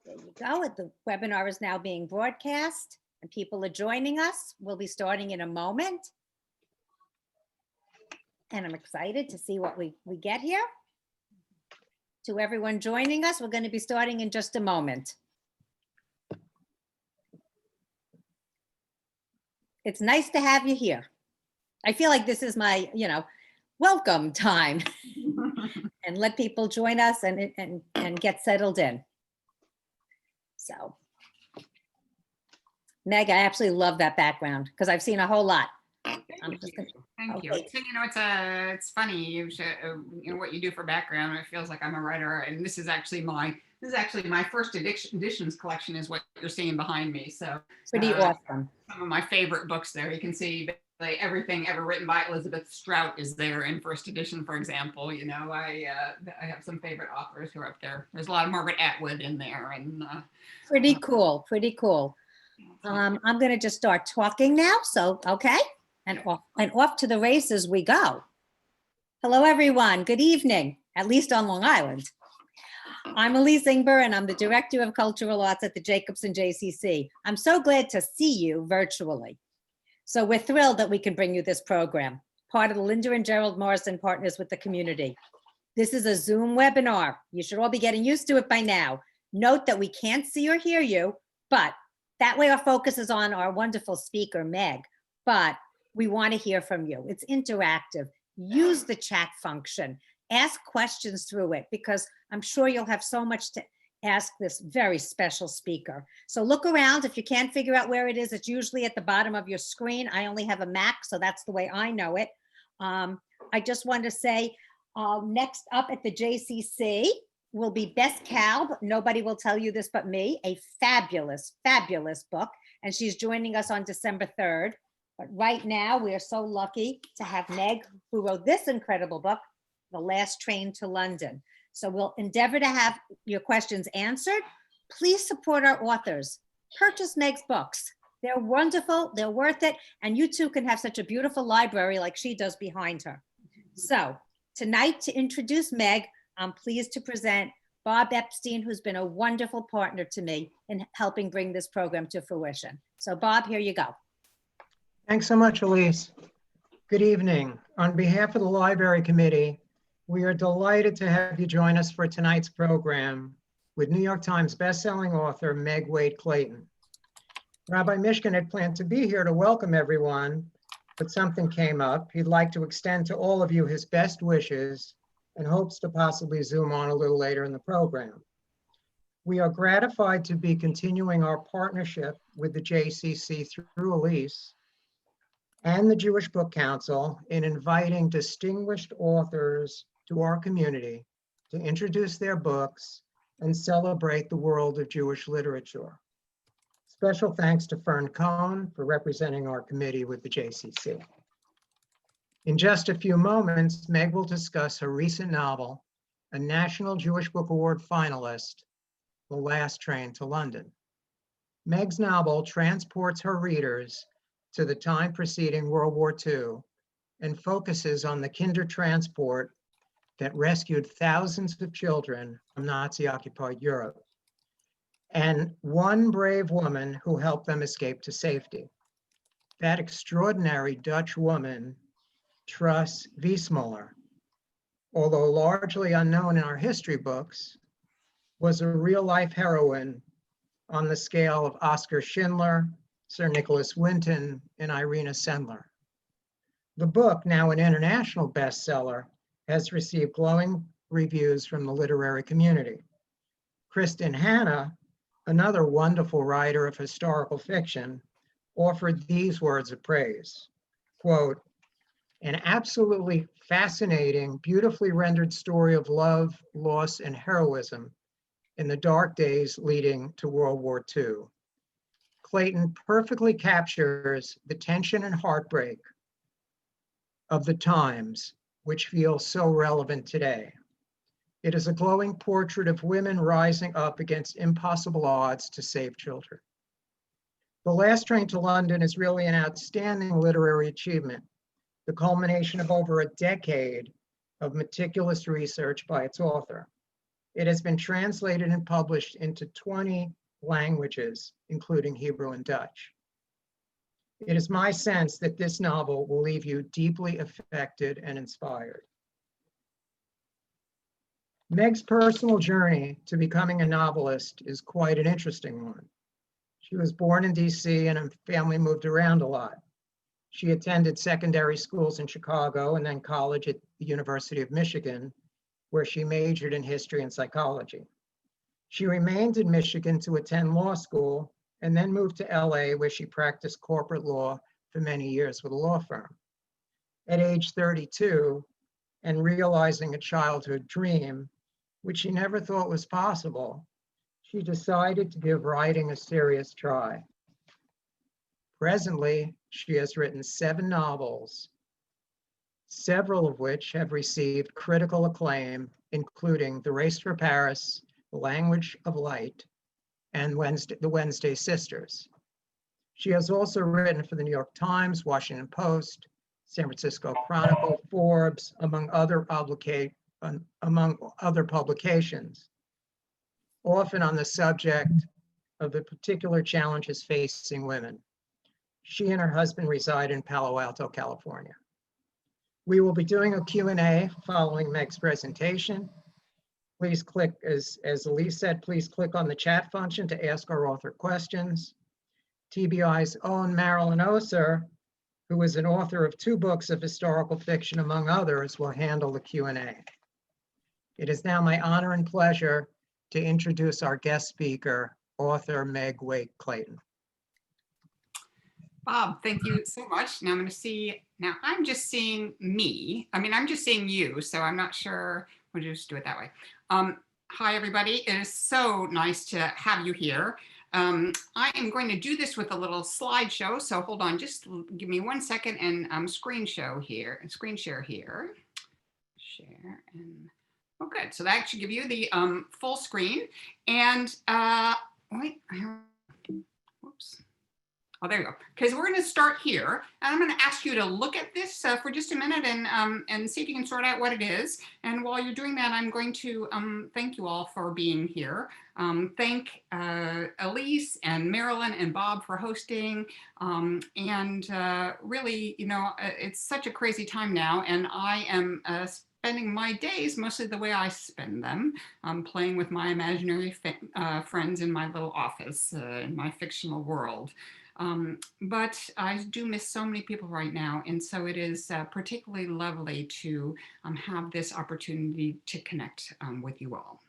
There you go. The webinar is now being broadcast and people are joining us. We'll be starting in a moment. And I'm excited to see what we get here. To everyone joining us, we're going to be starting in just a moment. It's nice to have you here. I feel like this is my, welcome time and let people join us and get settled in. So, Meg, I absolutely love that background because I've seen a whole lot. Thank you. It's funny. You what you do for background. It feels like I'm a writer, and this is actually my first editions collection is what you're seeing behind me. So pretty awesome. Some of my favorite books there. You can see everything ever written by Elizabeth Strout is there in first edition, for example. I have some favorite authors who are up there. There's a lot of Margaret Atwood in there, and pretty cool. I'm going to just start talking now. So, okay. And off to the races we go. Hello, everyone. Good evening, at least on Long Island. I'm Elise Ingber, and I'm the Director of Cultural Arts at the Jacobson JCC. I'm so glad to see you virtually. So we're thrilled that we can bring you this program, part of the Linda and Gerald Marsden Partners with the Community. This is a Zoom webinar. You should all be getting used to it by now. Note that we can't see or hear you, but that way our focus is on our wonderful speaker, Meg. But we want to hear from you. It's interactive. Use the chat function. Ask questions through it because I'm sure you'll have so much to ask this very special speaker. So look around. If you can't figure out where it is, it's usually at the bottom of your screen. I only have a Mac, so that's the way I know it. I just want to say next up at the JCC will be Beth Kalb. Nobody will tell you this but me. A fabulous, fabulous book. And she's joining us on December 3rd. But right now, we are so lucky to have Meg, who wrote this incredible book, The Last Train to London. So we'll endeavor to have your questions answered. Please support our authors. Purchase Meg's books. They're wonderful. They're worth it. And you too can have such a beautiful library like she does behind her. So tonight, to introduce Meg, I'm pleased to present Bob Epstein, who's been a wonderful partner to me in helping bring this program to fruition. So Bob, here you go. Thanks so much, Elise. Good evening. On behalf of the Library Committee, we are delighted to have you join us for tonight's program with New York Times bestselling author Meg Waite Clayton. Rabbi Mishkin had planned to be here to welcome everyone, but something came up. He'd like to extend to all of you his best wishes and hopes to possibly Zoom on a little later in the program. We are gratified to be continuing our partnership with the JCC through Elise and the Jewish Book Council in inviting distinguished authors to our community to introduce their books and celebrate the world of Jewish literature. Special thanks to Fern Cohn for representing our committee with the JCC. In just a few moments, Meg will discuss her recent novel, a National Jewish Book Award finalist, The Last Train to London. Meg's novel transports her readers to the time preceding World War II and focuses on the Kindertransport that rescued thousands of children from Nazi-occupied Europe, and one brave woman who helped them escape to safety. That extraordinary Dutch woman, Truss Wiesmuller, although largely unknown in our history books, was a real-life heroine on the scale of Oskar Schindler, Sir Nicholas Winton, and Irena Sendler. The book, now an international bestseller, has received glowing reviews from the literary community. Kristen Hanna, another wonderful writer of historical fiction, offered these words of praise, quote, "An absolutely fascinating, beautifully rendered story of love, loss, and heroism in the dark days leading to World War II. Clayton perfectly captures the tension and heartbreak of the times, which feel so relevant today. It is a glowing portrait of women rising up against impossible odds to save children. The Last Train to London is really an outstanding literary achievement, the culmination of over a decade of meticulous research by its author. It has been translated and published into 20 languages, including Hebrew and Dutch. It is my sense that this novel will leave you deeply affected and inspired. Meg's personal journey to becoming a novelist is quite an interesting one. She was born in DC and her family moved around a lot. She attended secondary schools in Chicago and then college at the University of Michigan, where she majored in history and psychology. She remained in Michigan to attend law school and then moved to LA, where she practiced corporate law for many years with a law firm. At age 32, and realizing a childhood dream, which she never thought was possible, she decided to give writing a serious try. Presently, she has written 7 novels, several of which have received critical acclaim, including The Race for Paris, The Language of Light, and The Wednesday Sisters. She has also written for the New York Times, Washington Post, San Francisco Chronicle, Forbes, among other publications, often on the subject of the particular challenges facing women. She and her husband reside in Palo Alto, California. We will be doing a Q&A following Meg's presentation. Please click, as Elise said, please click on the chat function to ask our author questions. TBI's own Marilyn Oser, who is an author of 2 books of historical fiction, among others, will handle the Q&A. It is now my honor and pleasure to introduce our guest speaker, author Meg Waite Clayton. Bob, thank you so much. Now I'm going to see, now I'm just seeing me. I mean, I'm just seeing you, so I'm not sure. We'll just do it that way. Hi, everybody. It is so nice to have you here. I am going to do this with a little slideshow, so hold on, just give me 1 second and screen share here. Share and oh, good. So that should give you the full screen. And wait, whoops. Oh, there you go. Because we're going to start here, and I'm going to ask you to look at this for just a minute and see if you can sort out what it is. And while you're doing that, I'm going to thank you all for being here. Thank Elise and Marilyn and Bob for hosting. Really, you know, it's such a crazy time now, and I am spending my days mostly the way I spend them, playing with my imaginary friends in my little office in my fictional world. But I do miss so many people right now, and so it is particularly lovely to have this opportunity to connect with you all.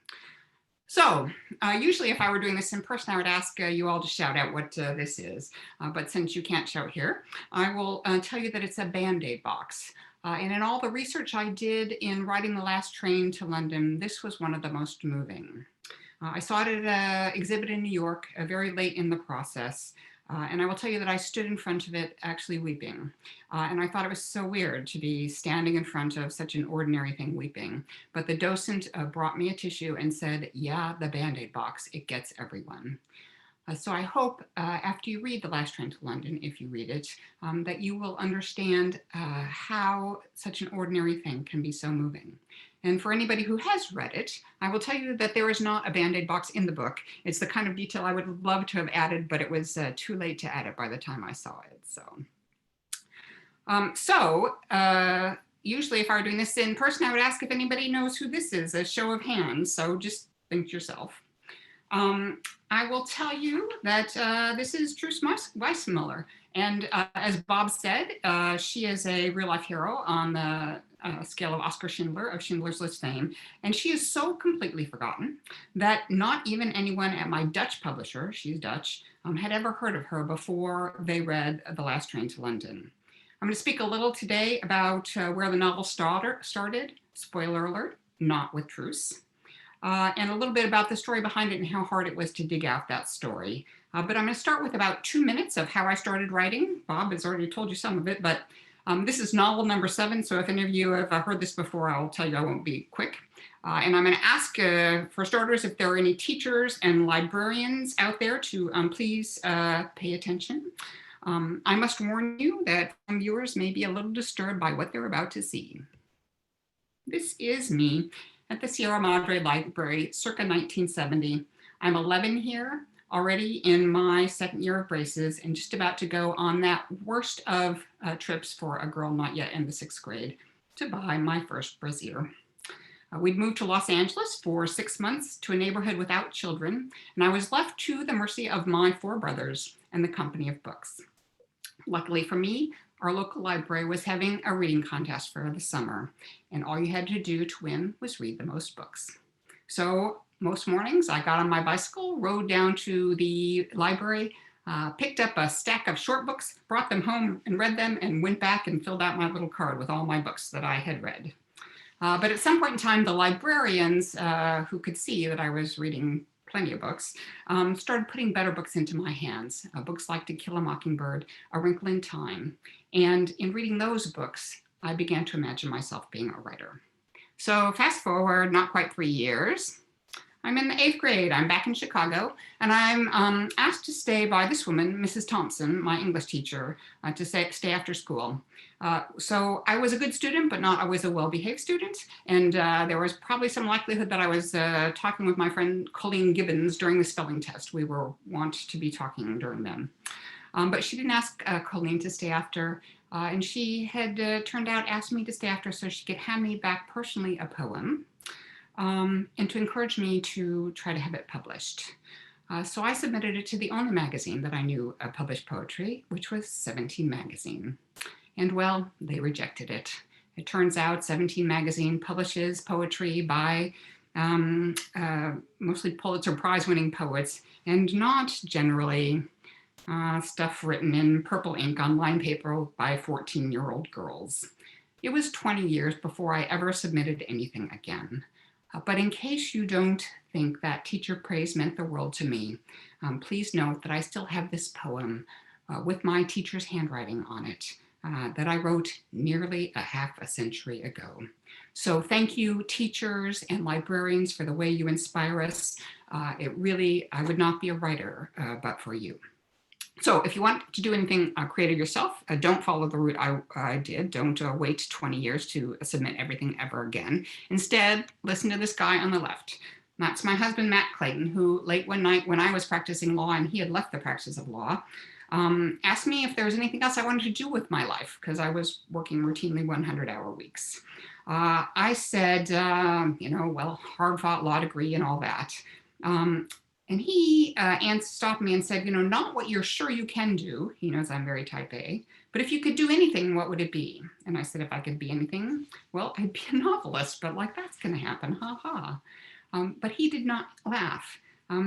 So usually if I were doing this in person, I would ask you all to shout out what this is. But since you can't shout here, I will tell you that it's a Band-Aid box. And in all the research I did in writing The Last Train to London, this was one of the most moving. I saw it at an exhibit in New York very late in the process. And I will tell you that I stood in front of it actually weeping. And I thought it was so weird to be standing in front of such an ordinary thing weeping. But the docent brought me a tissue and said, yeah, the Band-Aid box, it gets everyone. So I hope after you read The Last Train to London, if you read it, that you will understand how such an ordinary thing can be so moving. And for anybody who has read it, I will tell you that there is not a Band-Aid box in the book. It's the kind of detail I would love to have added, but it was too late to add it by the time I saw it. So, usually if I were doing this in person, I would ask if anybody knows who this is, a show of hands. So just think to yourself. I will tell you that this is Truce Weissmuller. And as Bob said, she is a real life hero on the scale of Oskar Schindler of Schindler's List fame. And she is so completely forgotten that not even anyone at my Dutch publisher, she's Dutch, had ever heard of her before they read The Last Train to London. I'm going to speak a little today about where the novel started, spoiler alert, not with Truce. And a little bit about the story behind it and how hard it was to dig out that story. But I'm going to start with about 2 minutes of how I started writing. Bob has already told you some of it, but this is novel number 7. So if any of you have heard this before, I'll tell you I won't be quick. And I'm going to ask, for starters, if there are any teachers and librarians out there to please pay attention. I must warn you that some viewers may be a little disturbed by what they're about to see. This is me at the Sierra Madre Library circa 1970. I'm 11 here, already in my second year of braces, and just about to go on that worst of trips for a girl not yet in the 6th grade to buy my first brassiere. We'd moved to Los Angeles for 6 months to a neighborhood without children, and I was left to the mercy of my 4 brothers and the company of books. Luckily for me, our local library was having a reading contest for the summer, and all you had to do to win was read the most books. So most mornings I got on my bicycle, rode down to the library, picked up a stack of short books, brought them home and read them, and went back and filled out my little card with all my books that I had read. But at some point in time, the librarians who could see that I was reading plenty of books started putting better books into my hands, books like To Kill a Mockingbird, A Wrinkle in Time. And in reading those books, I began to imagine myself being a writer. So fast forward, not quite 3 years, I'm in the 8th grade. I'm back in Chicago, and I'm asked to stay by this woman, Mrs. Thompson, my English teacher, to stay after school. So I was a good student, but not always a well-behaved student. And there was probably some likelihood that I was talking with my friend Colleen Gibbons during the spelling test. We were wont to be talking during them. But she didn't ask Colleen to stay after, and she had turned out asked me to stay after so she could hand me back personally a poem. And to encourage me to try to have it published. So I submitted it to the only magazine that I knew published poetry, which was 17 Magazine. And well, they rejected it. It turns out 17 Magazine publishes poetry by mostly Pulitzer Prize winning poets, and not generally stuff written in purple ink on lined paper by 14-year-old girls. It was 20 years before I ever submitted anything again. But in case you don't think that teacher praise meant the world to me, please note that I still have this poem with my teacher's handwriting on it that I wrote nearly a half a century ago. So thank you, teachers and librarians, for the way you inspire us. I would not be a writer but for you. So if you want to do anything creative yourself, don't follow the route I did. Don't wait 20 years to submit everything ever again. Instead, listen to this guy on the left. That's my husband, Matt Clayton, who late one night when I was practicing law and he had left the practice of law, asked me if there was anything else I wanted to do with my life because I was working routinely 100-hour weeks. I said, well, hard-fought law degree and all that. And he stopped me and said, not what you're sure you can do. He knows I'm very type A, but if you could do anything, what would it be? And I said, if I could be anything, well, I'd be a novelist, but that's going to happen, ha ha. But he did not laugh.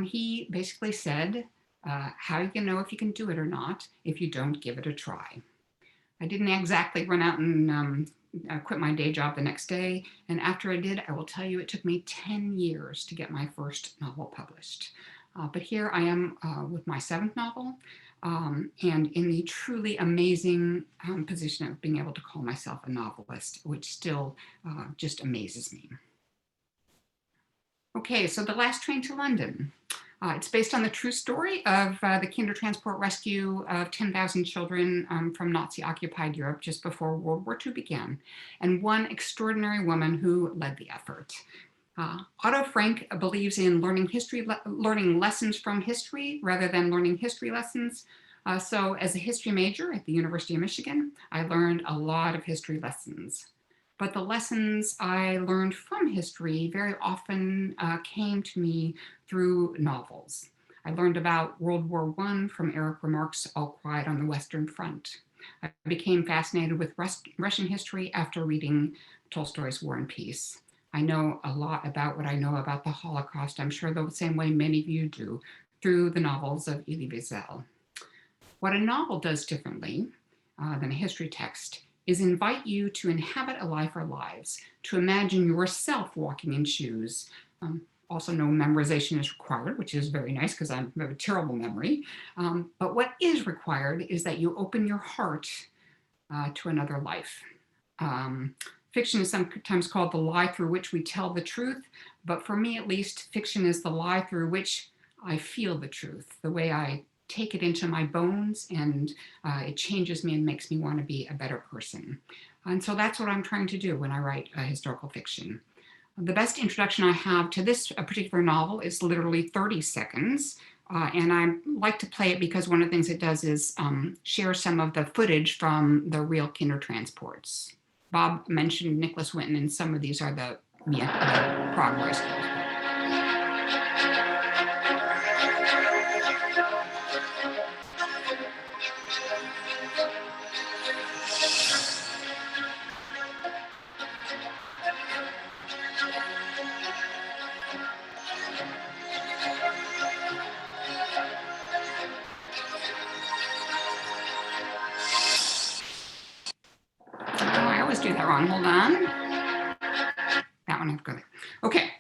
He basically said, how you can know if you can do it or not if you don't give it a try. I didn't exactly run out and quit my day job the next day. And after I did, I will tell you, it took me 10 years to get my first novel published. But here I am with my 7th novel and in the truly amazing position of being able to call myself a novelist, which still just amazes me. Okay, so The Last Train to London. It's based on the true story of the Kindertransport rescue of 10,000 children from Nazi-occupied Europe just before World War II began, and one extraordinary woman who led the effort. Otto Frank believes in learning lessons from history rather than learning history lessons. So as a history major at the University of Michigan, I learned a lot of history lessons. But the lessons I learned from history very often came to me through novels. I learned about World War I from Eric Remarque's All Quiet on the Western Front. I became fascinated with Russian history after reading Tolstoy's War and Peace. I know a lot about what I know about the Holocaust, I'm sure the same way many of you do, through the novels of Elie Wiesel. What a novel does differently than a history text is invite you to inhabit a life or lives, to imagine yourself walking in shoes. Also, no memorization is required, which is very nice because I have a terrible memory. But what is required is that you open your heart to another life. Fiction is sometimes called the lie through which we tell the truth, but for me at least, fiction is the lie through which I feel the truth, the way I take it into my bones and it changes me and makes me want to be a better person. And so that's what I'm trying to do when I write historical fiction. The best introduction I have to this particular novel is literally 30 seconds. And I like to play it because one of the things it does is share some of the footage from the real Kindertransports. Bob mentioned Nicholas Winton, and some of these are the progress. I always do that wrong. Hold on. That one I've got. Okay.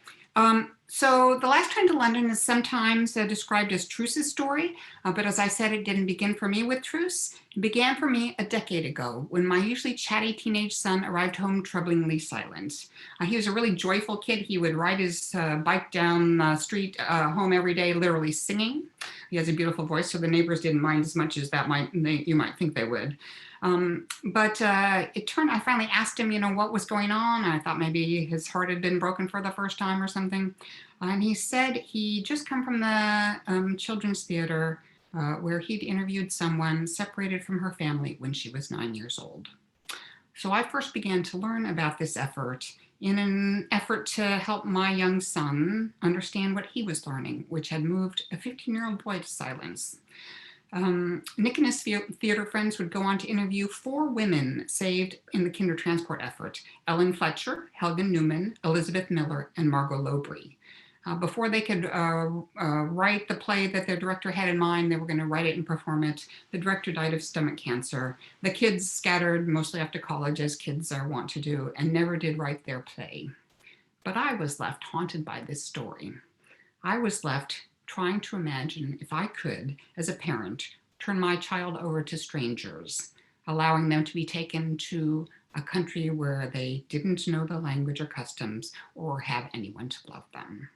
So The Last Train to London is sometimes described as Truce's story, but as I said, it didn't begin for me with Truce. It began for me a decade ago when my usually chatty teenage son arrived home troublingly silent. He was a really joyful kid. He would ride his bike down the street home every day, literally singing. He has a beautiful voice, so the neighbors didn't mind as much as you might think they would. I finally asked him, what was going on. I thought maybe his heart had been broken for the first time or something. And he said he just come from the children's theater where he'd interviewed someone separated from her family when she was 9 years old. So I first began to learn about this effort in an effort to help my young son understand what he was learning, which had moved a 15-year-old boy to silence. Nick and his theater friends would go on to interview 4 women saved in the Kindertransport effort: Ellen Fletcher, Helga Newman, Elizabeth Miller, and Margot Lowry. Before they could write the play that their director had in mind, they were going to write it and perform it. The director died of stomach cancer. The kids scattered mostly off to college, as kids are wont to do, and never did write their play. But I was left haunted by this story. I was left trying to imagine if I could, as a parent, turn my child over to strangers, allowing them to be taken to a country where they didn't know the language or customs or have anyone to love them.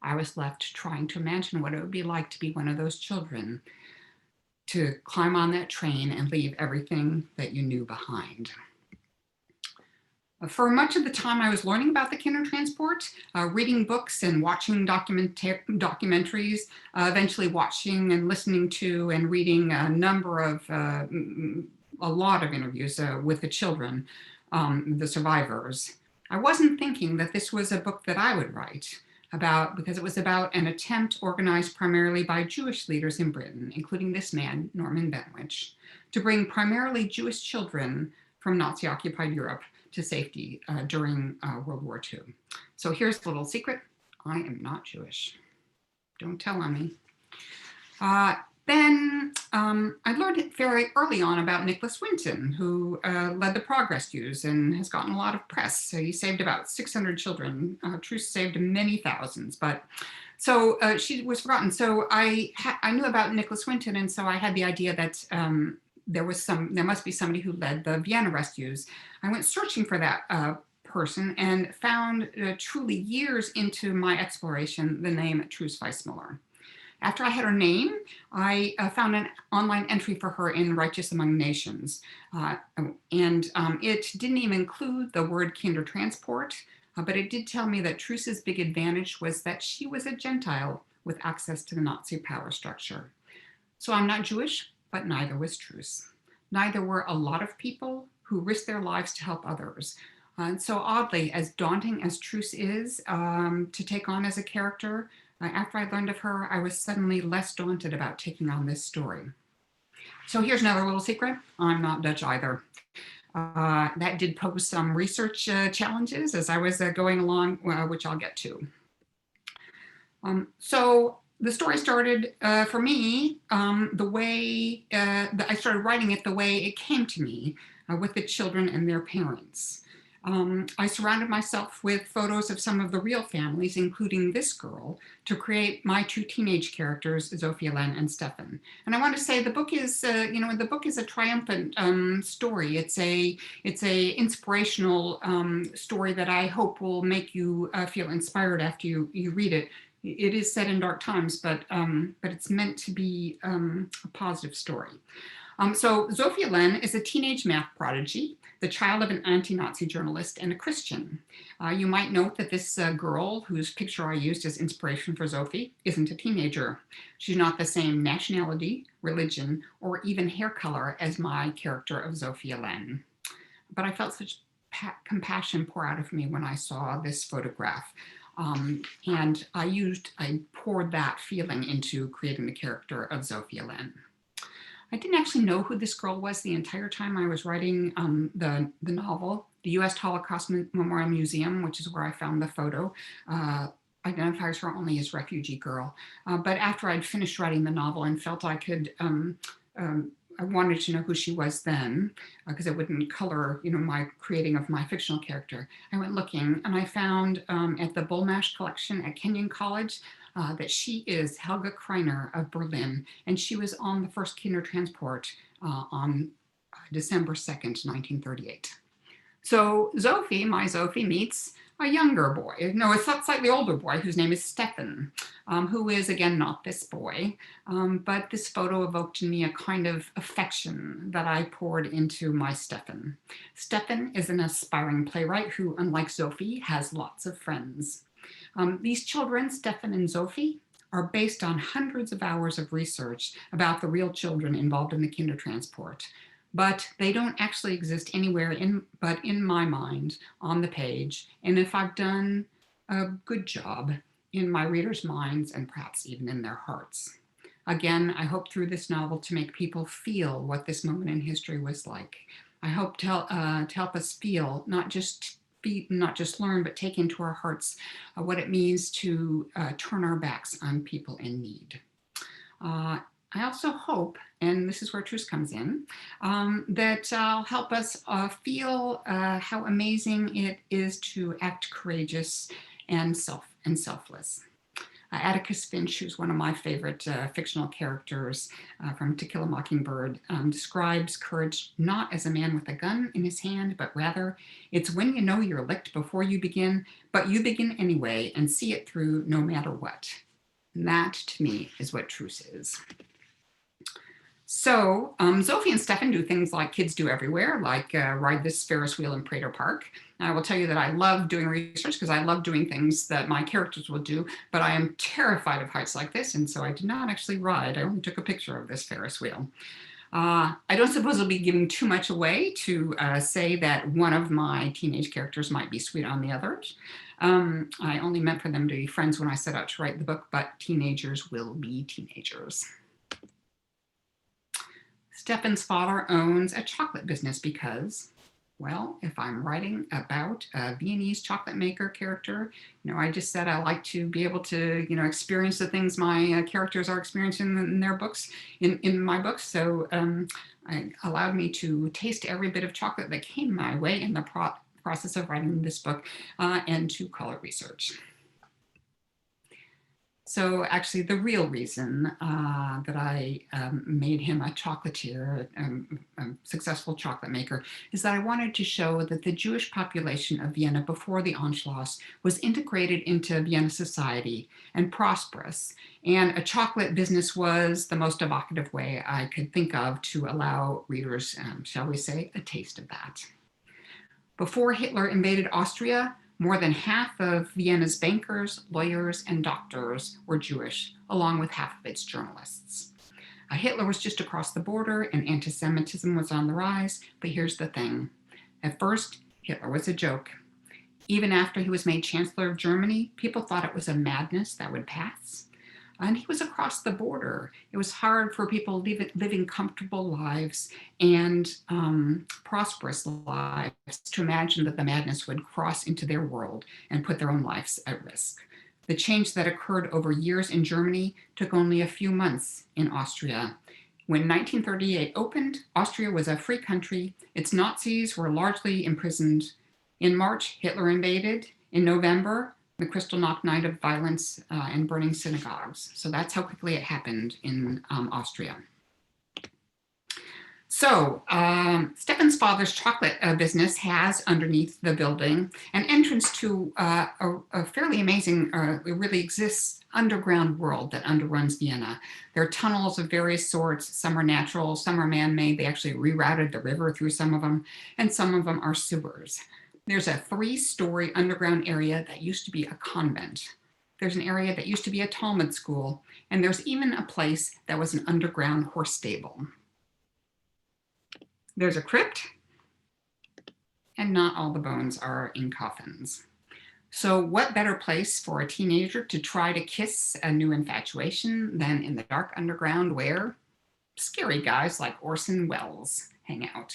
I was left trying to imagine what it would be like to be one of those children, to climb on that train and leave everything that you knew behind. For much of the time I was learning about the Kindertransport, reading books and watching documentaries, eventually watching and listening to and reading a lot of interviews with the children, the survivors. I wasn't thinking that this was a book that I would write because it was about an attempt organized primarily by Jewish leaders in Britain, including this man, Norman Benwich, to bring primarily Jewish children from Nazi-occupied Europe to safety during World War II. So here's the little secret. I am not Jewish. Don't tell on me. Then I learned very early on about Nicholas Winton, who led the Progress Youths and has gotten a lot of press. So he saved about 600 children. Truce saved many thousands, but so she was forgotten. So I knew about Nicholas Winton, and so I had the idea that there must be somebody who led the Vienna rescues. I went searching for that person and found truly years into my exploration the name Truce Weissmuller. After I had her name, I found an online entry for her in Righteous Among Nations. It didn't even include the word Kindertransport, but it did tell me that Truce's big advantage was that she was a Gentile with access to the Nazi power structure. So I'm not Jewish, but neither was Truce. Neither were a lot of people who risked their lives to help others. And so oddly, as daunting as Truce is to take on as a character, after I learned of her, I was suddenly less daunted about taking on this story. So here's another little secret. I'm not Dutch either. That did pose some research challenges as I was going along, which I'll get to. So the story started for me the way I started writing it the way it came to me with the children and their parents. I surrounded myself with photos of some of the real families, including this girl, to create my 2 teenage characters, Zofia Len and Stefan. And I want to say the book is, the book is a triumphant story. It's a inspirational story that I hope will make you feel inspired after you read it. It is set in dark times, but it's meant to be a positive story. So Sophia Len is a teenage math prodigy, the child of an anti-Nazi journalist and a Christian. You might note that this girl, whose picture I used as inspiration for Sophie, isn't a teenager. She's not the same nationality, religion, or even hair color as my character of Sophia Len. But I felt such compassion pour out of me when I saw this photograph. And I poured that feeling into creating the character of Sophia Len. I didn't actually know who this girl was the entire time I was writing the novel. The U.S. Holocaust Memorial Museum, which is where I found the photo, identifies her only as refugee girl. But after I'd finished writing the novel and felt I could, I wanted to know who she was then, because it wouldn't color, my creating of my fictional character. I went looking and I found at the Bullmash collection at Kenyon College, that she is Helga Kreiner of Berlin, and she was on the first Kindertransport on December 2nd, 1938. So my Sophie meets a younger boy, no, a slightly older boy whose name is Stefan, who is, again, not this boy, but this photo evoked in me a kind of affection that I poured into my Stefan. Stefan is an aspiring playwright who, unlike Sophie, has lots of friends. These children, Stefan and Sophie, are based on hundreds of hours of research about the real children involved in the Kindertransport, but they don't actually exist anywhere but in my mind on the page, and if I've done a good job, in my readers' minds and perhaps even in their hearts. Again, I hope through this novel to make people feel what this moment in history was like. I hope to help us feel, not just learn, but take into our hearts what it means to turn our backs on people in need. I also hope, and this is where truce comes in, that I'll help us feel how amazing it is to act courageous and selfless. Atticus Finch, who's one of my favorite fictional characters from To Kill a Mockingbird, describes courage not as a man with a gun in his hand, but rather it's when you know you're licked before you begin, but you begin anyway and see it through no matter what. And that, to me, is what truce is. So Sophie and Stefan do things like kids do everywhere, like ride this Ferris wheel in Prater Park. And I will tell you that I love doing research because I love doing things that my characters will do, but I am terrified of heights like this, and so I did not actually ride. I only took a picture of this Ferris wheel. I don't suppose I'll be giving too much away to say that one of my teenage characters might be sweet on the others. I only meant for them to be friends when I set out to write the book, but teenagers will be teenagers. Stefan's father owns a chocolate business because, well, if I'm writing about a Viennese chocolate maker character, I just said I like to be able to, experience the things my characters are experiencing in their books, in my books. So it allowed me to taste every bit of chocolate that came my way in the process of writing this book and to color research. So actually, the real reason that I made him a chocolatier, a successful chocolate maker, is that I wanted to show that the Jewish population of Vienna before the Anschluss was integrated into Vienna society and prosperous. And a chocolate business was the most evocative way I could think of to allow readers, shall we say, a taste of that. Before Hitler invaded Austria, more than half of Vienna's bankers, lawyers, and doctors were Jewish, along with half of its journalists. Hitler was just across the border and anti-Semitism was on the rise, but here's the thing. At first, Hitler was a joke. Even after he was made Chancellor of Germany, people thought it was a madness that would pass. And he was across the border. It was hard for people living comfortable lives and prosperous lives to imagine that the madness would cross into their world and put their own lives at risk. The change that occurred over years in Germany took only a few months in Austria. When 1938 opened, Austria was a free country. Its Nazis were largely imprisoned. In March, Hitler invaded. In November, the Kristallnacht night of violence and burning synagogues. So that's how quickly it happened in Austria. So Stefan's father's chocolate business has underneath the building an entrance to a fairly amazing, it really exists, underground world that underruns Vienna. There are tunnels of various sorts. Some are natural, some are man-made. They actually rerouted the river through some of them, and some of them are sewers. There's a 3-story underground area that used to be a convent. There's an area that used to be a Talmud school, and there's even a place that was an underground horse stable. There's a crypt, and not all the bones are in coffins. So what better place for a teenager to try to kiss a new infatuation than in the dark underground where scary guys like Orson Welles hang out.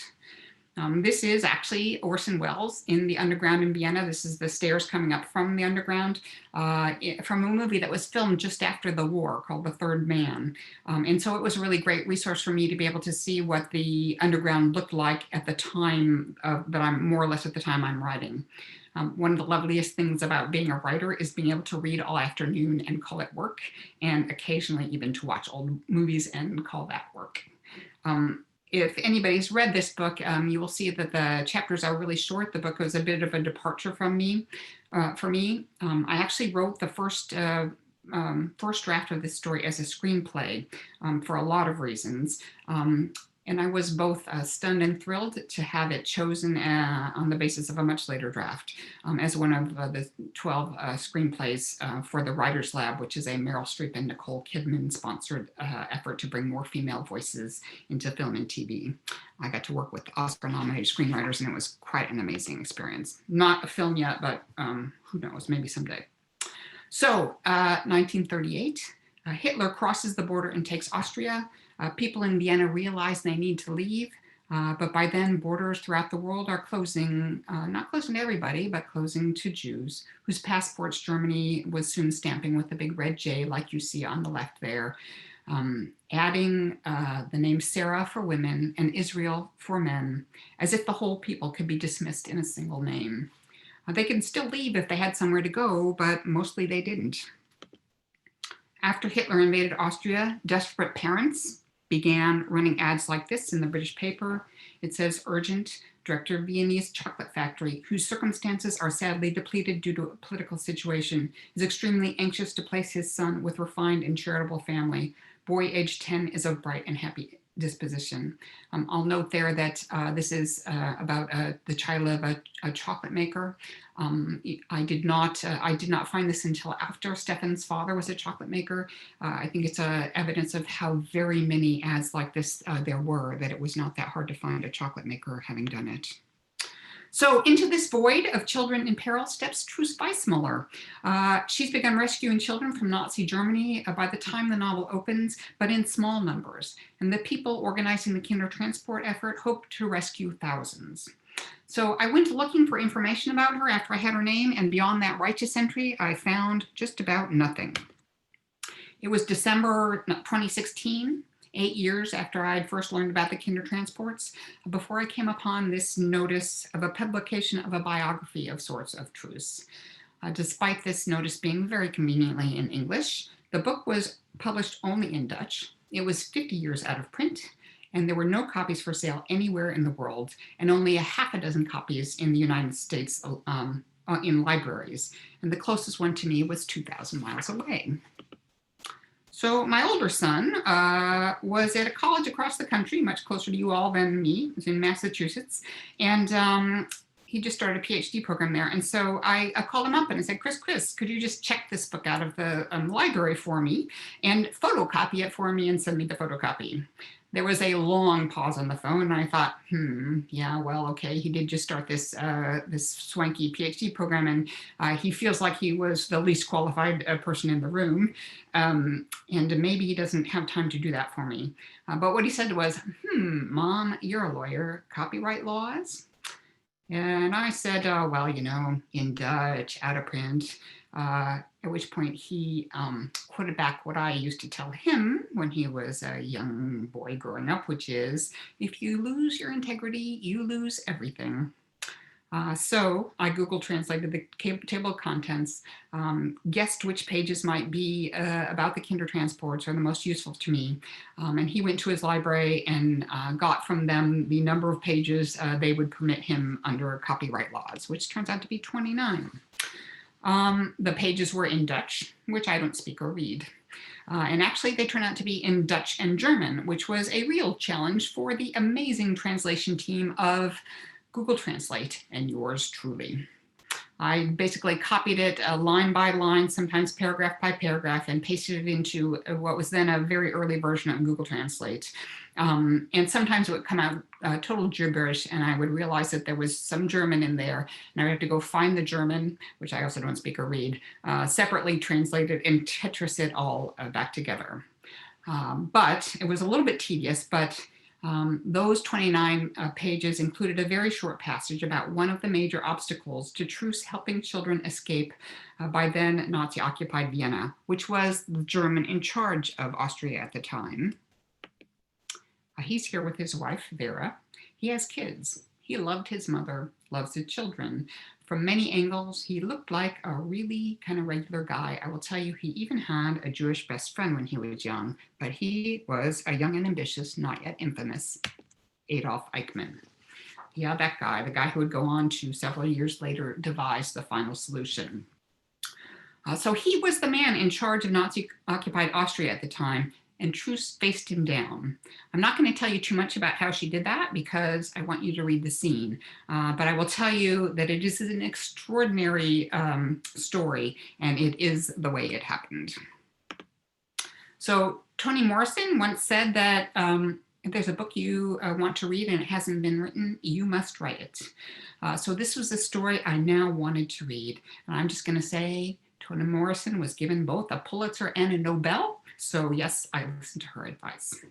This is actually Orson Welles in the underground in Vienna. This is the stairs coming up from the underground from a movie that was filmed just after the war called The Third Man. And so it was a really great resource for me to be able to see what the underground looked like at the time that I'm more or less at the time I'm writing. One of the loveliest things about being a writer is being able to read all afternoon and call it work, and occasionally even to watch old movies and call that work. If anybody's read this book, you will see that the chapters are really short. The book was a bit of a departure from me. For me, I actually wrote the first draft of this story as a screenplay for a lot of reasons. And I was both stunned and thrilled to have it chosen on the basis of a much later draft as one of the 12 screenplays for the Writers Lab, which is a Meryl Streep and Nicole Kidman sponsored effort to bring more female voices into film and TV. I got to work with Oscar-nominated screenwriters, and it was quite an amazing experience. Not a film yet, but who knows, maybe someday. So 1938, Hitler crosses the border and takes Austria. People in Vienna realize they need to leave, but by then borders throughout the world are closing, not closing to everybody, but closing to Jews, whose passports Germany was soon stamping with the big red J like you see on the left there, adding the name Sarah for women and Israel for men, as if the whole people could be dismissed in a single name. They can still leave if they had somewhere to go, but mostly they didn't. After Hitler invaded Austria, desperate parents began running ads like this in the British paper. It says, urgent, director of Viennese chocolate factory, whose circumstances are sadly depleted due to a political situation, is extremely anxious to place his son with refined and charitable family. Boy aged 10 is of bright and happy disposition. I'll note there that this is about the child of a chocolate maker. I did not find this until after Stefan's father was a chocolate maker. I think it's evidence of how very many ads like this there were, that it was not that hard to find a chocolate maker having done it. So into this void of children in peril steps Truce Weissmuller. She's begun rescuing children from Nazi Germany by the time the novel opens, but in small numbers. And the people organizing the Kindertransport effort hope to rescue thousands. So I went looking for information about her after I had her name, and beyond that righteous entry, I found just about nothing. It was December 2016. 8 years after I had first learned about the Kindertransports, before I came upon this notice of a publication of a biography of sorts of Truce. Despite this notice being very conveniently in English, the book was published only in Dutch. It was 50 years out of print, and there were no copies for sale anywhere in the world, and only a half a dozen copies in the United States in libraries. And the closest one to me was 2,000 miles away. So my older son was at a college across the country, much closer to you all than me. He was in Massachusetts. And he just started a PhD program there. And so I called him up and I said, Chris, could you just check this book out of the library for me and photocopy it for me and send me the photocopy? There was a long pause on the phone, and I thought, yeah, well, okay, he did just start this this swanky PhD program, and he feels like he was the least qualified person in the room, and maybe he doesn't have time to do that for me. But what he said was, Mom, you're a lawyer, copyright laws? And I said, well, you know, in Dutch, out of print. At which point he quoted back what I used to tell him when he was a young boy growing up, which is, if you lose your integrity, you lose everything. So I Google translated the table of contents, guessed which pages might be about the Kindertransports or the most useful to me. And he went to his library and got from them the number of pages they would permit him under copyright laws, which turns out to be 29. The pages were in Dutch, which I don't speak or read. And actually, they turned out to be in Dutch and German, which was a real challenge for the amazing translation team of Google Translate and yours truly. I basically copied it line by line, sometimes paragraph by paragraph, and pasted it into what was then a very early version of Google Translate. And sometimes it would come out total gibberish, and I would realize that there was some German in there, and I would have to go find the German, which I also don't speak or read, separately translate it and Tetris it all back together. But it was a little bit tedious, but those 29 pages included a very short passage about one of the major obstacles to truce helping children escape by then Nazi-occupied Vienna, which was the German in charge of Austria at the time. He's here with his wife, Vera. He has kids. He loved his mother, loves his children. From many angles, he looked like a really kind of regular guy. I will tell you, he even had a Jewish best friend when he was young, but he was a young and ambitious, not yet infamous, Adolf Eichmann. Yeah, that guy, the guy who would go on to several years later devise the final solution. So he was the man in charge of Nazi-occupied Austria at the time, and Truce faced him down. I'm not going to tell you too much about how she did that because I want you to read the scene. But I will tell you that it is an extraordinary story, and it is the way it happened. So Toni Morrison once said that if there's a book you want to read and it hasn't been written, you must write it. So this was the story I now wanted to read. And I'm just going to say Toni Morrison was given both a Pulitzer and a Nobel. So yes, I listened to her advice.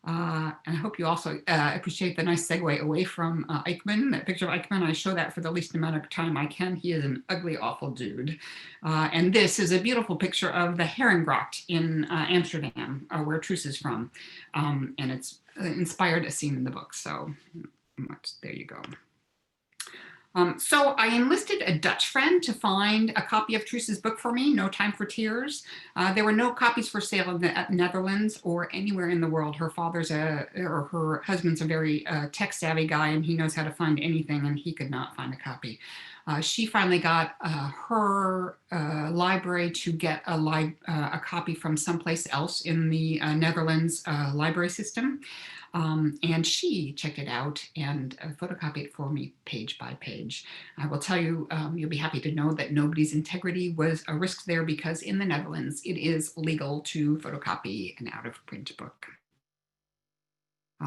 And I hope you also appreciate the nice segue away from Eichmann, that picture of Eichmann. I show that for the least amount of time I can. He is an ugly, awful dude. And this is a beautiful picture of the Herengracht in Amsterdam, where Truce is from. And it's inspired a scene in the book. So there you go. So I enlisted a Dutch friend to find a copy of Truce's book for me, No Time for Tears. There were no copies for sale in the Netherlands or anywhere in the world. Her her husband's a very tech-savvy guy, and he knows how to find anything, and he could not find a copy. She finally got her library to get a copy from someplace else in the Netherlands library system. And she checked it out and photocopied it for me page by page. I will tell you, you'll be happy to know that nobody's integrity was a risk there because in the Netherlands, it is legal to photocopy an out-of-print book.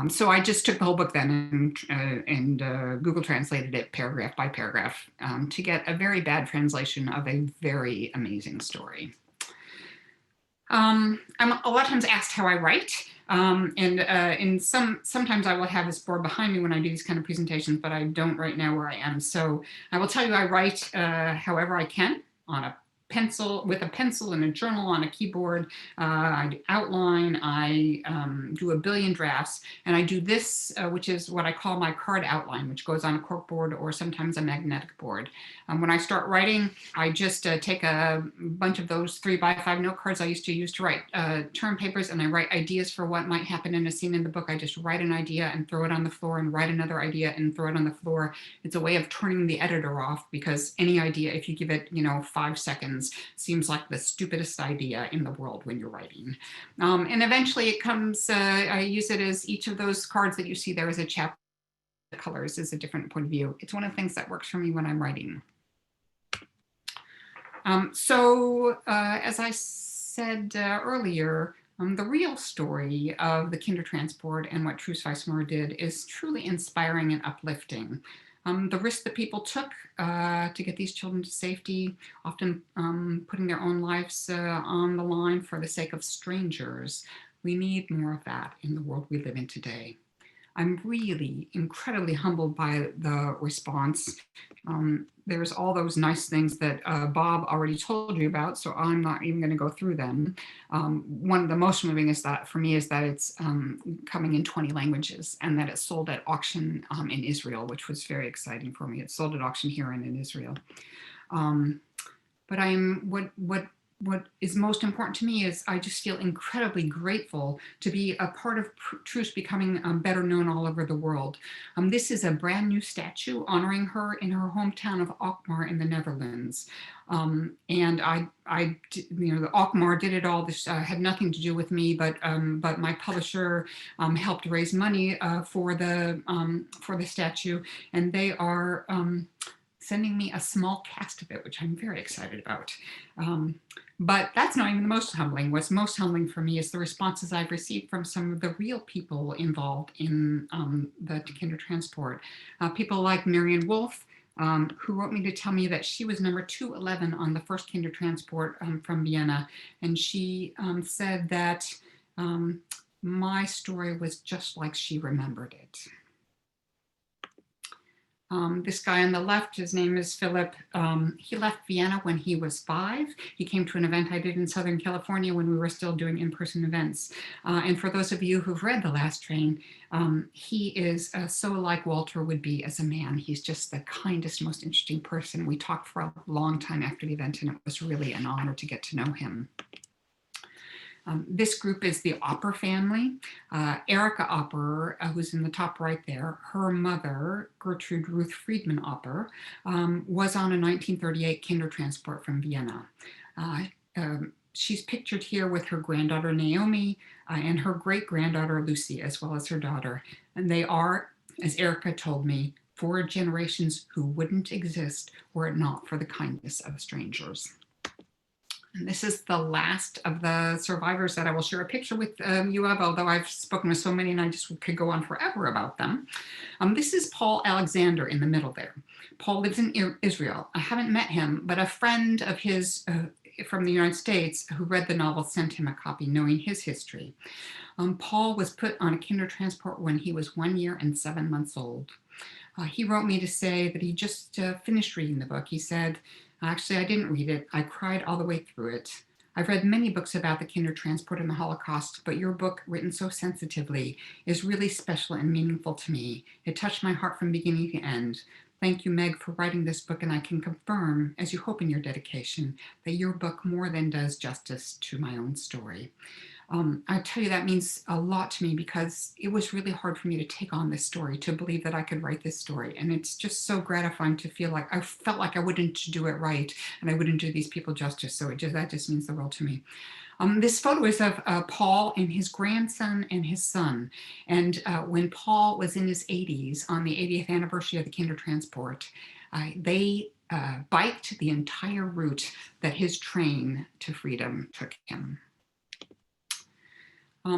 So I just took the whole book then and Google translated it paragraph by paragraph to get a very bad translation of a very amazing story. I'm a lot of times asked how I write. Sometimes I will have this board behind me when I do these kind of presentations, but I don't right now where I am. So I will tell you I write however I can on a pencil, with a pencil and a journal on a keyboard. I outline, I do a billion drafts, and I do this, which is what I call my card outline, which goes on a corkboard or sometimes a magnetic board. When I start writing, I just take a bunch of those 3x5 note cards I used to use to write term papers, and I write ideas for what might happen in a scene in the book. I just write an idea and throw it on the floor and write another idea and throw it on the floor. It's a way of turning the editor off because any idea, if you give it, 5 seconds, seems like the stupidest idea in the world when you're writing. And eventually it comes, I use it as each of those cards that you see there is a chapter. The colors is a different point of view. It's one of the things that works for me when I'm writing. As I said earlier, the real story of the Kindertransport and what Truce Weismar did is truly inspiring and uplifting. The risk that people took to get these children to safety, often putting their own lives on the line for the sake of strangers. We need more of that in the world we live in today. I'm really incredibly humbled by the response. There's all those nice things that Bob already told you about, so I'm not even going to go through them. One of the most moving is that for me is that it's coming in 20 languages and that it's sold at auction in Israel, which was very exciting for me. It's sold at auction here and in Israel. But what is most important to me is I just feel incredibly grateful to be a part of Truce becoming better known all over the world. This is a brand new statue honoring her in her hometown of Alkmaar in the Netherlands. And the Alkmaar did it all. This had nothing to do with me, but my publisher helped raise money for the statue, and they are sending me a small cast of it, which I'm very excited about. But that's not even the most humbling. What's most humbling for me is the responses I've received from some of the real people involved in the Kinder Transport. People like Marion Wolf, who wrote me to tell me that she was number 211 on the first Kinder Transport from Vienna. And she said that my story was just like she remembered it. This guy on the left, his name is Philip. He left Vienna when he was 5. He came to an event I did in Southern California when we were still doing in-person events. And for those of you who've read The Last Train, he is so like Walter would be as a man. He's just the kindest, most interesting person. We talked for a long time after the event, and it was really an honor to get to know him. This group is the Opper family. Erica Opper, who's in the top right there, her mother, Gertrude Ruth Friedman Opper, was on a 1938 Kinder Transport from Vienna. She's pictured here with her granddaughter Naomi and her great-granddaughter Lucy, as well as her daughter. And they are, as Erica told me, 4 generations who wouldn't exist were it not for the kindness of strangers. And this is the last of the survivors that I will share a picture with you of, although I've spoken with so many and I just could go on forever about them. This is Paul Alexander in the middle there. Paul lives in Israel. I haven't met him, but a friend of his from the United States who read the novel sent him a copy, knowing his history. Paul was put on a Kinder Transport when he was 1 year and 7 months old. He wrote me to say that he just finished reading the book. He said, "Actually, I didn't read it. I cried all the way through it. I've read many books about the Kinder Transport and the Holocaust, but your book, written so sensitively, is really special and meaningful to me. It touched my heart from beginning to end. Thank you, Meg, for writing this book, and I can confirm, as you hope in your dedication, that your book more than does justice to my own story." I tell you, that means a lot to me because it was really hard for me to take on this story, to believe that I could write this story. And it's just so gratifying to feel like I felt like I wouldn't do it right and I wouldn't do these people justice. So that just means the world to me. This photo is of Paul and his grandson and his son. And when Paul was in his 80s, on the 80th anniversary of the Kinder Transport, they biked the entire route that his train to freedom took him.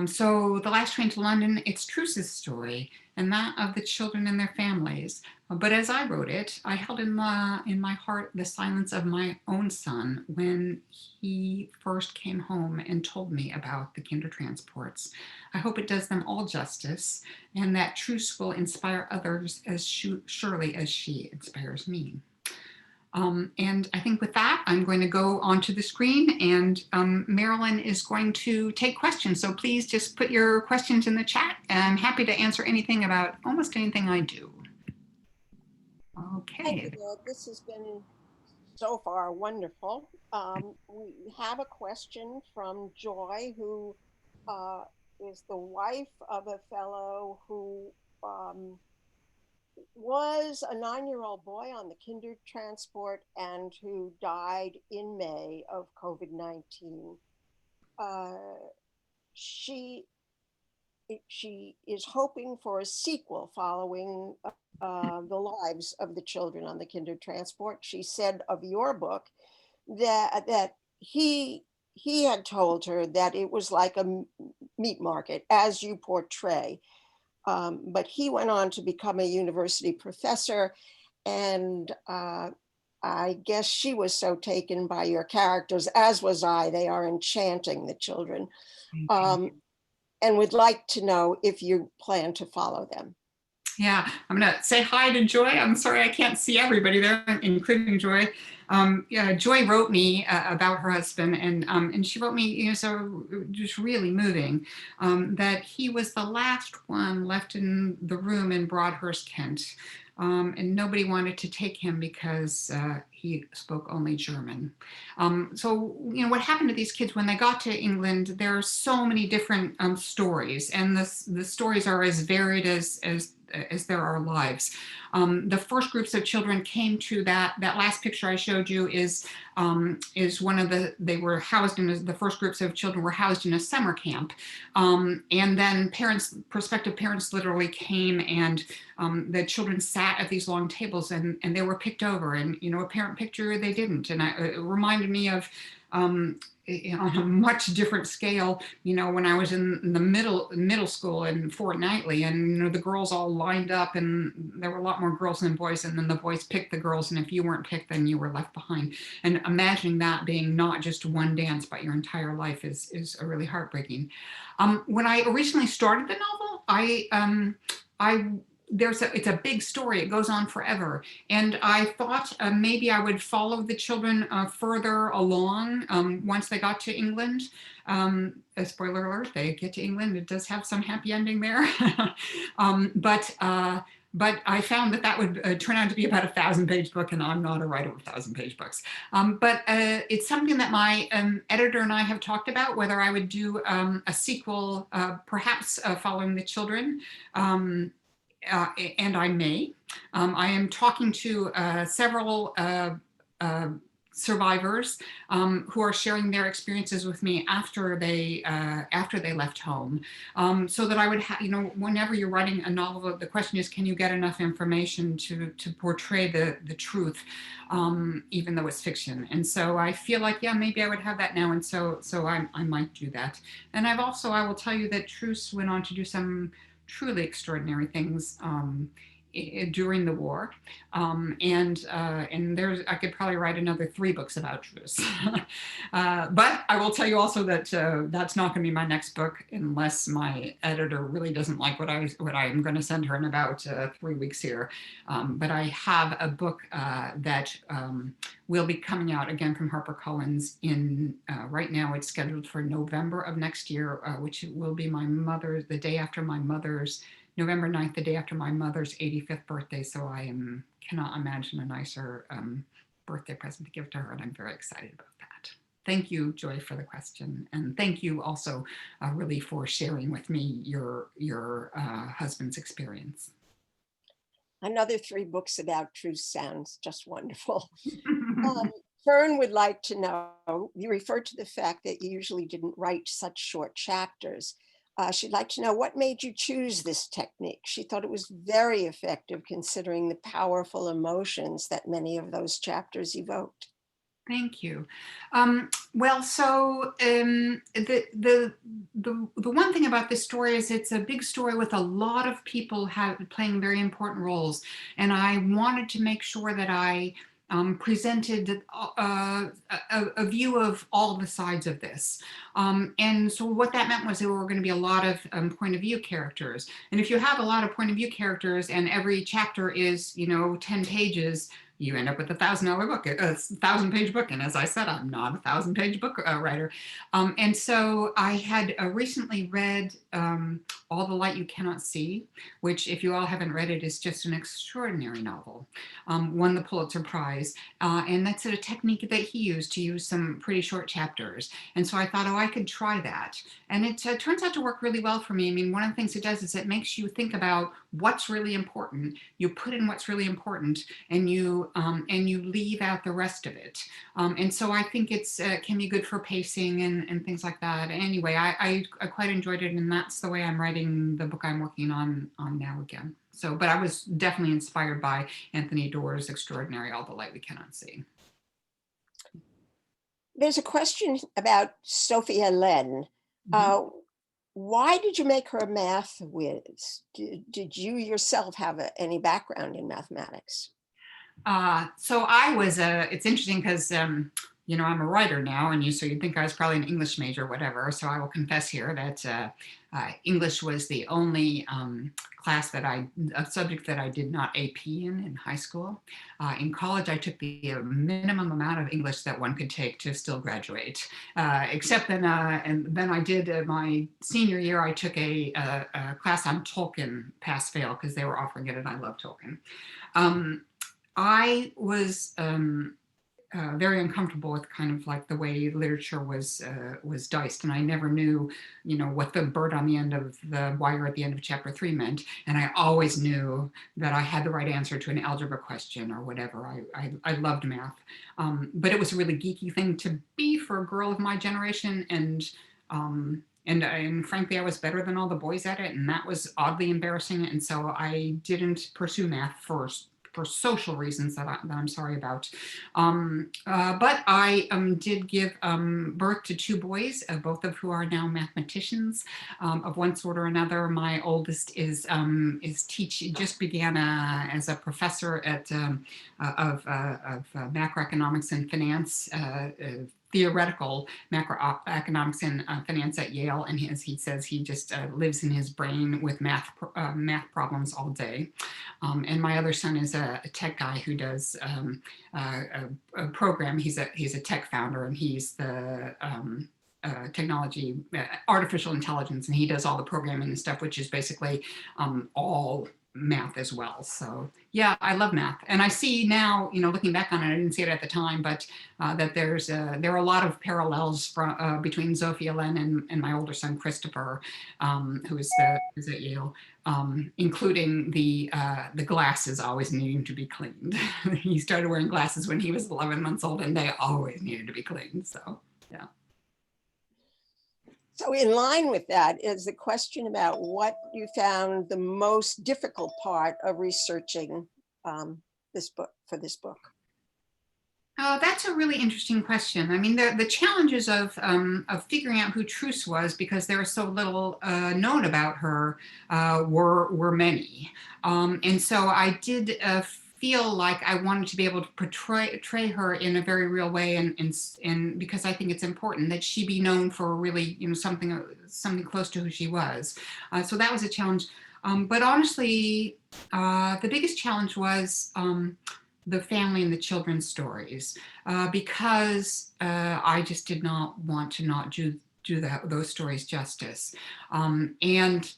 So The Last Train to London, it's Truce's story and that of the children and their families. But as I wrote it, I held in my heart the silence of my own son when he first came home and told me about the Kinder Transports. I hope it does them all justice and that Truce will inspire others as surely as she inspires me. And I think with that, I'm going to go onto the screen and Marilyn is going to take questions. So please just put your questions in the chat. I'm happy to answer anything about almost anything I do. Okay. Thank you, Meg. This has been so far wonderful. We have a question from Joy, who is the wife of a fellow who was a 9-year-old boy on the Kinder Transport and who died in May of COVID-19. She is hoping for a sequel following the lives of the children on the Kinder Transport. She said of your book that he had told her that it was like a meat market, as you portray. But he went on to become a university professor, and I guess she was so taken by your characters, as was I. They are enchanting, the children. and would like to know if you plan to follow them. Yeah, I'm gonna say hi to Joy. I'm sorry I can't see everybody there, including Joy. Yeah, Joy wrote me about her husband, and she wrote me, you know, so just really moving, that he was the last one left in the room in Broadhurst, Kent, and nobody wanted to take him because he spoke only German. So, you know, what happened to these kids when they got to England? There are so many different stories, and the stories are as varied as there are lives. The first groups of children came to that last picture I showed you is one of they were housed in, the first groups of children were housed in a summer camp. And then prospective parents literally came, and the children sat at these long tables, and they were picked over, and, you know, a parent picture they didn't. And it reminded me of, on a much different scale, you know, when I was in the middle school and fortnightly, and, you know, the girls all lined up, and there were a lot more girls than boys, and then the boys picked the girls, and if you weren't picked, then you were left behind. And imagining that being not just one dance, but your entire life is a really heartbreaking. When I originally started the novel, it's a big story. It goes on forever. And I thought maybe I would follow the children further along once they got to England. A spoiler alert, they get to England. It does have some happy ending there. But I found that would turn out to be about a 1,000-page book, and I'm not a writer of 1,000-page books. But it's something that my editor and I have talked about, whether I would do a sequel, perhaps following the children. And I may. I am talking to several survivors who are sharing their experiences with me after they left home, so that I would have, you know, whenever you're writing a novel, the question is, can you get enough information to portray the truth, even though it's fiction? And so I feel like, yeah, maybe I would have that now, and so I might do that. And I will tell you that Truce went on to do some truly extraordinary things during the war, and I could probably write another 3 books about Truce. But I will tell you also that that's not going to be my next book unless my editor really doesn't like what I'm going to send her in about 3 weeks here. But I have a book that will be coming out again from HarperCollins in right now. It's scheduled for November of next year, which will be the day after my mother's, November 9th, the day after my mother's 85th birthday. So I cannot imagine a nicer birthday present to give to her, and I'm very excited about that. Thank you, Joy, for the question. And thank you also really for sharing with me your husband's experience. Another 3 books about Truce sounds just wonderful. Fern would like to know, you referred to the fact that you usually didn't write such short chapters. She'd like to know what made you choose this technique. She thought it was very effective considering the powerful emotions that many of those chapters evoked. Thank you. Well, so the one thing about this story is it's a big story with a lot of people playing very important roles, and I wanted to make sure that I presented a view of all the sides of this. And so what that meant was there were going to be a lot of point of view characters. And if you have a lot of point of view characters and every chapter is, 10 pages, you end up with $1,000 book, a 1,000-page book. And as I said, I'm not a 1,000-page book writer. And so I had recently read All the Light You Cannot See, which, if you all haven't read it, is just an extraordinary novel. Won the Pulitzer Prize. And that's a technique that he used to use some pretty short chapters. And so I thought, oh, I could try that. And it turns out to work really well for me. I mean, one of the things it does is it makes you think about what's really important. You put in what's really important, and you leave out the rest of it. And so I think it's can be good for pacing and things like that. Anyway, I quite enjoyed it, and that's the way I'm writing the book I'm working on now again. So, but I was definitely inspired by Anthony Doerr's extraordinary All the Light We Cannot See. There's a question about Sophia Len. Why did you make her a math whiz? Did you yourself have any background in mathematics? So I was, it's interesting because, I'm a writer now, and so you'd think I was probably an English major or whatever. So I will confess here that English was the only a subject that I did not AP in high school. In college, I took the minimum amount of English that one could take to still graduate. Except then, and then I did my senior year, I took a class on Tolkien, pass fail, because they were offering it, and I love Tolkien. I was very uncomfortable with kind of like the way literature was diced, and I never knew, what the bird on the end of the wire at the end of chapter 3 meant, and I always knew that I had the right answer to an algebra question or whatever. I loved math, but it was a really geeky thing to be for a girl of my generation, and frankly, I was better than all the boys at it, and that was oddly embarrassing, and so I didn't pursue math for social reasons that I'm sorry about. But I did give birth to 2 boys, both of who are now mathematicians of one sort or another. My oldest just began as a professor of macroeconomics and finance, theoretical macroeconomics and finance at Yale, and he says he just lives in his brain with math problems all day. And my other son is a tech guy who does a program. He's a tech founder, and he's the technology, artificial intelligence, and he does all the programming and stuff, which is basically all math as well. So yeah, I love math, and I see now, looking back on it, I didn't see it at the time, but that there are a lot of parallels between Zofia Len and my older son Christopher, who is at Yale, including the glasses always needing to be cleaned. He started wearing glasses when he was 11 months old, and they always needed to be cleaned. So yeah. So in line with that is the question about what you found the most difficult part of researching this book. Oh, that's a really interesting question. I mean, the challenges of figuring out who Truce was, because there was so little known about her, were many. And so I did feel like I wanted to be able to portray her in a very real way, and because I think it's important that she be known for really, something close to who she was. So that was a challenge. But honestly, the biggest challenge was the family and the children's stories, because I just did not want to not do those stories justice, and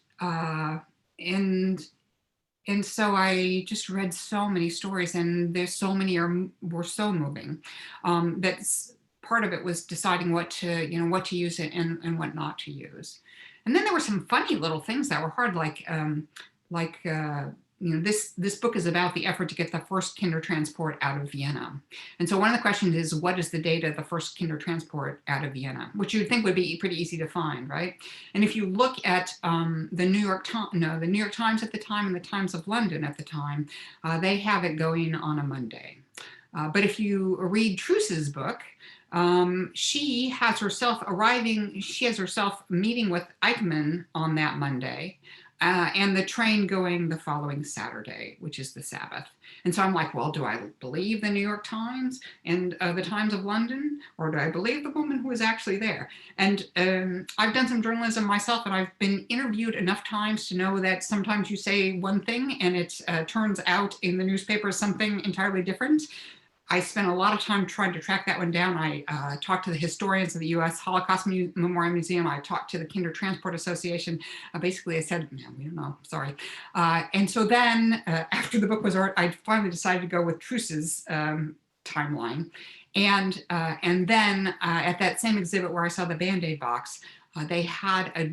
so I just read so many stories, and there's so many were so moving. That's part of it was deciding what to use and what not to use. And then there were some funny little things that were hard, this book is about the effort to get the first Kindertransport out of Vienna. And so one of the questions is, what is the date of the first Kindertransport out of Vienna? Which you'd think would be pretty easy to find, right? And if you look at the New York Times at the time and the Times of London at the time, they have it going on a Monday. But if you read Truce's book, she has herself meeting with Eichmann on that Monday, and the train going the following Saturday, which is the Sabbath. And so I'm like, well, do I believe the New York Times and the Times of London, or do I believe the woman who was actually there? And I've done some journalism myself, and I've been interviewed enough times to know that sometimes you say one thing and it turns out in the newspaper something entirely different. I spent a lot of time trying to track that one down. I talked to the historians of the U.S. Holocaust Memorial Museum. I talked to the Kindertransport Association. Basically, I said, no, we don't know, sorry. And so then after the book was out, I finally decided to go with Truce's timeline. And then at that same exhibit where I saw the Band-Aid box, they had a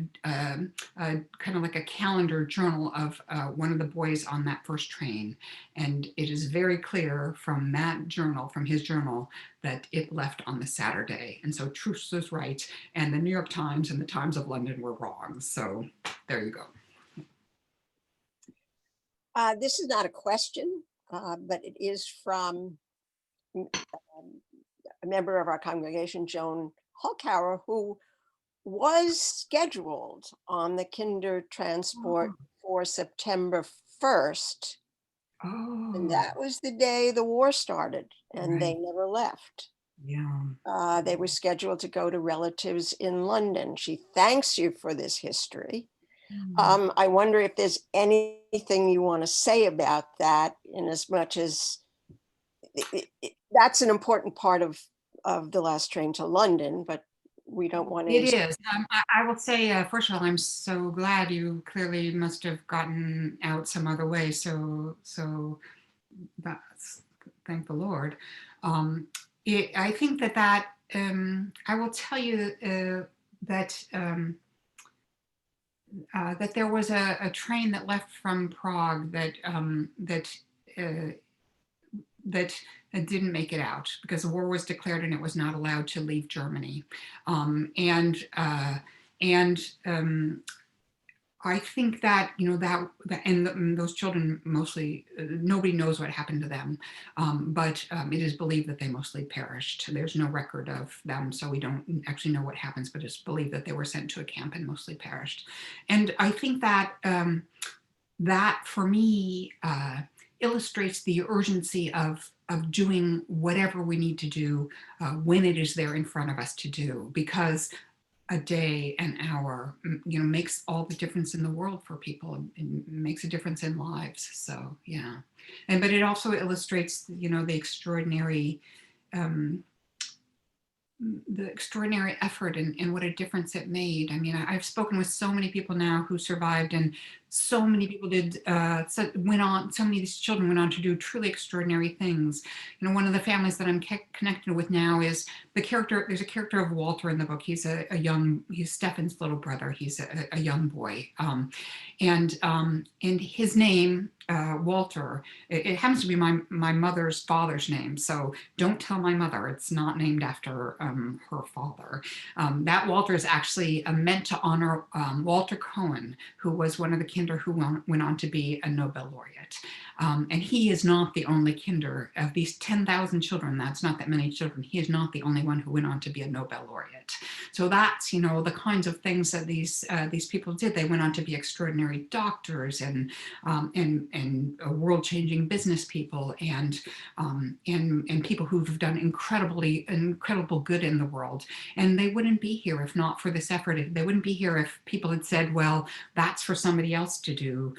kind of like a calendar journal of one of the boys on that first train. And it is very clear from that journal, from his journal, that it left on the Saturday. And so Truce was right, and the New York Times and the Times of London were wrong. So there you go. This is not a question, but it is from a member of our congregation, Joan Hulkauer, who was scheduled on the Kindertransport for September 1st. And that was the day the war started, and they never left. Yeah. They were scheduled to go to relatives in London. She thanks you for this history. I wonder if there's anything you want to say about that, in as much as that's an important part of the last train to London, but we don't want It to. is. I will say, first of all, I'm so glad you clearly must have gotten out some other way. So that's, thank the Lord. I think that I will tell you that there was a train that left from Prague uh, that didn't make it out because the war was declared and it was not allowed to leave Germany. I think that, and those children mostly, nobody knows what happened to them, but it is believed that they mostly perished. There's no record of them, so we don't actually know what happens, but it's believed that they were sent to a camp and mostly perished. And I think that that for me illustrates the urgency of doing whatever we need to do when it is there in front of us to do, because a day, an hour, makes all the difference in the world for people and makes a difference in lives. So, yeah. But it also illustrates, the extraordinary effort and what a difference it made. I mean, I've spoken with so many people now who survived, and so many people so many of these children went on to do truly extraordinary things. One of the families that I'm connected with now is there's a character of Walter in the book. He's he's Stefan's little brother. He's a young boy. And his name, Walter, it happens to be my mother's father's name. So don't tell my mother, it's not named after her father. That Walter is actually meant to honor Walter Cohen, who was one of the kinder who went on to be a Nobel laureate. And he is not the only kinder of these 10,000 children. That's not that many children. He is not the only one who went on to be a Nobel laureate. So that's, the kinds of things that these people did. They went on to be extraordinary doctors and world-changing business people and people who've done incredible good in the world. And they wouldn't be here if not for this effort. They wouldn't be here if people had said, well, that's for somebody else to do.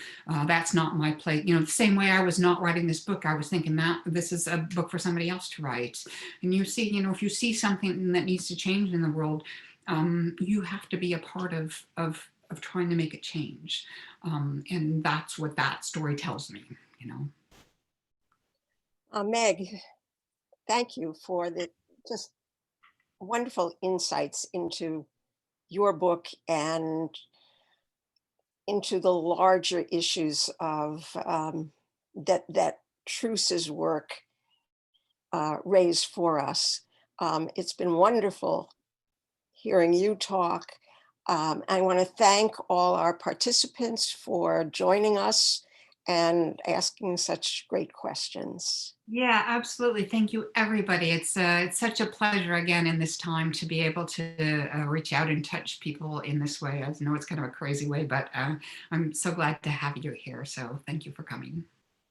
That's not my place. The same way I was not writing this book, I was thinking that this is a book for somebody else to write. And you see, if you see something that needs to change in the world, you have to be a part of trying to make it change. And that's what that story tells me, Meg, thank you for the just wonderful insights into your book and into the larger issues of that Truce's work raised for us. It's been wonderful hearing you talk. I want to thank all our participants for joining us and asking such great questions. Yeah, absolutely. Thank you, everybody. It's such a pleasure again in this time to be able to reach out and touch people in this way. I know it's kind of a crazy way, but I'm so glad to have you here. So thank you for coming.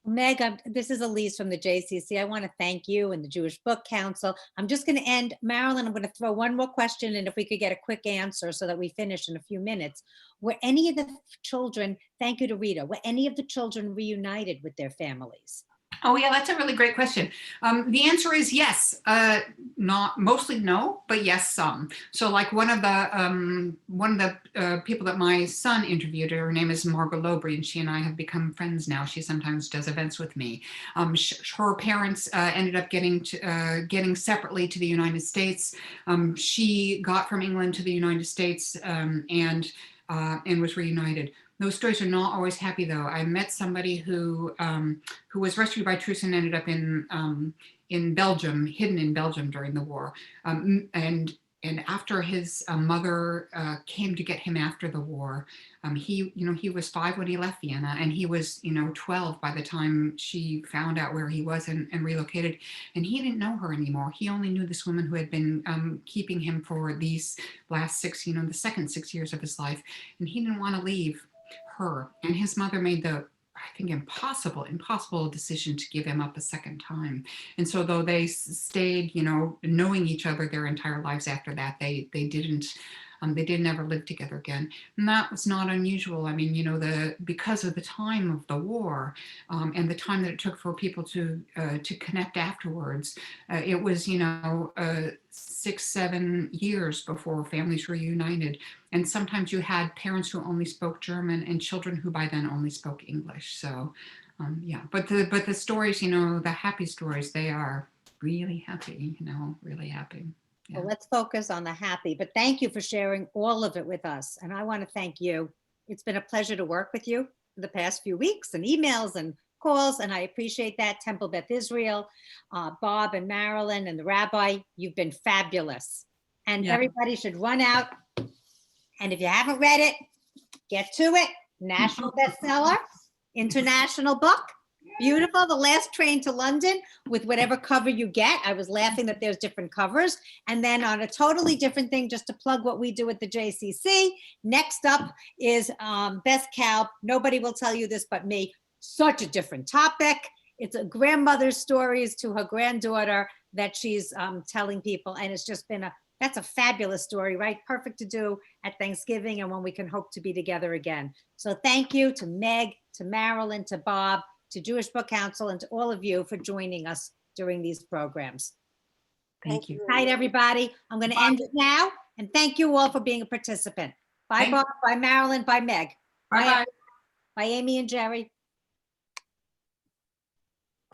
Meg, this is Elise from the JCC. I want to thank you and the Jewish Book Council. I'm just going to end, Marilyn, I'm going to throw one more question, and if we could get a quick answer so that we finish in a few minutes. Were any of the children, thank you to Rita, were any of the children reunited with their families? Oh yeah, that's a really great question. The answer is yes. Not mostly no, but yes, some. So like one of the people that my son interviewed, her name is Margot Lowbury, and she and I have become friends now. She sometimes does events with me. Her parents ended up getting separately to the United States. She got from England to the United States and was reunited. Those stories are not always happy, though. I met somebody who was rescued by Truce and ended up in Belgium, hidden in Belgium during the war. And after his mother came to get him after the war, he was 5 when he left Vienna, and he was 12 by the time she found out where he was and relocated. And he didn't know her anymore. He only knew this woman who had been keeping him for these last the second 6 years of his life, and he didn't want to leave her. And his mother made I think, impossible decision to give him up a second time. And so though they stayed, you know, knowing each other their entire lives after that, they didn't ever live together again. And that was not unusual. I mean, you know, because of the time of the war and the time that it took for people to connect afterwards, it was, you know, 6-7 years before families were united. And sometimes you had parents who only spoke German and children who by then only spoke English. So yeah, but the stories, you know, the happy stories, they are really happy, you know, really happy. Yeah. Well, let's focus on the happy, but thank you for sharing all of it with us. And I want to thank you. It's been a pleasure to work with you for the past few weeks and emails and calls. And I appreciate that. Temple Beth Israel, Bob and Marilyn and the rabbi, you've been fabulous. And Yeah. everybody should run out. And if you haven't read it, get to it. National bestseller, international book. Beautiful. The Last Train to London, with whatever cover you get. I was laughing that there's different covers. And then on a totally different thing, just to plug what we do at the JCC, next up is Best Cow. Nobody will tell you this but me. Such a different topic. It's a grandmother's stories to her granddaughter that she's telling people. And it's just been that's a fabulous story, right? Perfect to do at Thanksgiving and when we can hope to be together again. So thank you to Meg, to Marilyn, to Bob, to Jewish Book Council, and to all of you for joining us during these programs. Thank you. Good night, everybody. I'm going to end it now, and thank you all for being a participant. Bye, Thank Bob. Bye, Marilyn. Bye, Meg. Bye-bye. Bye, Amy and Jerry.